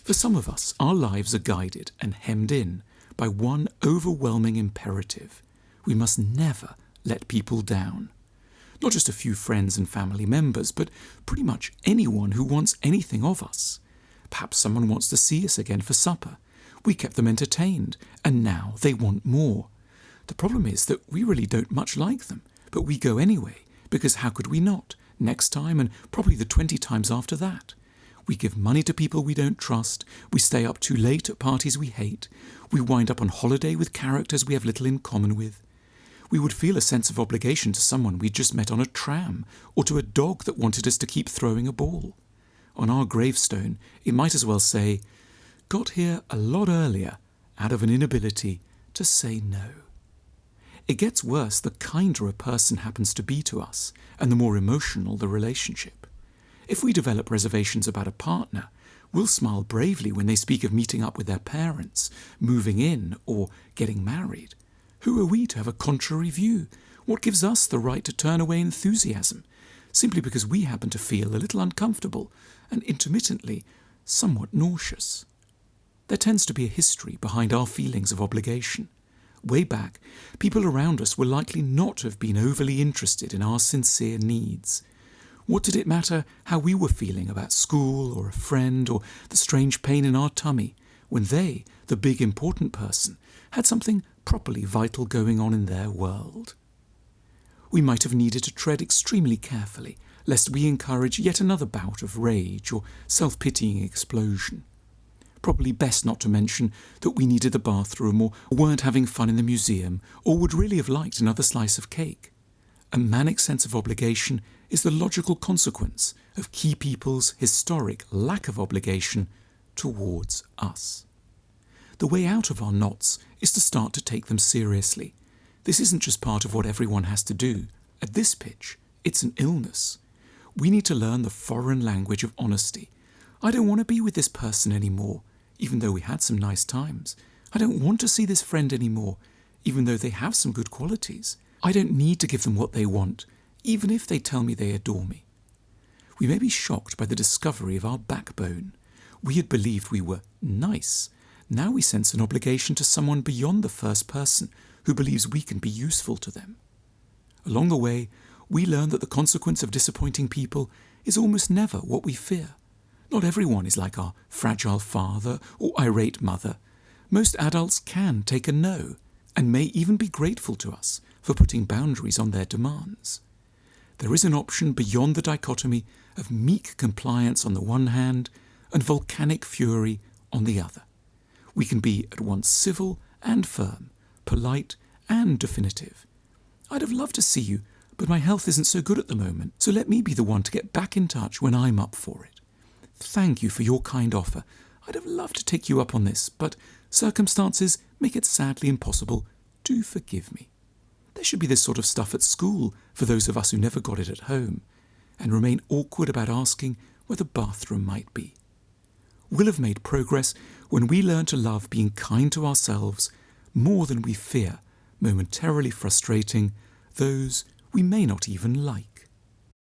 For some of us, our lives are guided and hemmed in by one overwhelming imperative. We must never let people down. Not just a few friends and family members, but pretty much anyone who wants anything of us. Perhaps someone wants to see us again for supper. We kept them entertained, and now they want more. The problem is that we really don't much like them, but we go anyway, because how could we not? Next time, and probably the 20 times after that. We give money to people we don't trust, we stay up too late at parties we hate, we wind up on holiday with characters we have little in common with. We would feel a sense of obligation to someone we'd just met on a tram, or to a dog that wanted us to keep throwing a ball. On our gravestone, it might as well say, "Got here a lot earlier, out of an inability to say no." It gets worse the kinder a person happens to be to us, and the more emotional the relationship. If we develop reservations about a partner, we'll smile bravely when they speak of meeting up with their parents, moving in, or getting married. Who are we to have a contrary view? What gives us the right to turn away enthusiasm, simply because we happen to feel a little uncomfortable and intermittently somewhat nauseous? There tends to be a history behind our feelings of obligation. Way back, people around us were likely not to have been overly interested in our sincere needs. What did it matter how we were feeling about school or a friend or the strange pain in our tummy when they, the big important person, had something properly vital going on in their world? We might have needed to tread extremely carefully, lest we encourage yet another bout of rage or self-pitying explosion. Probably best not to mention that we needed the bathroom or weren't having fun in the museum or would really have liked another slice of cake. A manic sense of obligation is the logical consequence of key people's historic lack of obligation towards us. The way out of our knots is to start to take them seriously. This isn't just part of what everyone has to do. At this pitch, it's an illness. We need to learn the foreign language of honesty. I don't want to be with this person anymore, even though we had some nice times. I don't want to see this friend anymore, even though they have some good qualities. I don't need to give them what they want, even if they tell me they adore me. We may be shocked by the discovery of our backbone. We had believed we were nice. Now we sense an obligation to someone beyond the first person who believes we can be useful to them. Along the way, we learn that the consequence of disappointing people is almost never what we fear. Not everyone is like our fragile father or irate mother. Most adults can take a no, and may even be grateful to us for putting boundaries on their demands. There is an option beyond the dichotomy of meek compliance on the one hand and volcanic fury on the other. We can be at once civil and firm, polite and definitive. I'd have loved to see you, but my health isn't so good at the moment, so let me be the one to get back in touch when I'm up for it. Thank you for your kind offer. I'd have loved to take you up on this, but circumstances make it sadly impossible. Do forgive me. There should be this sort of stuff at school for those of us who never got it at home, and remain awkward about asking where the bathroom might be. We'll have made progress when we learn to love being kind to ourselves more than we fear momentarily frustrating those we may not even like.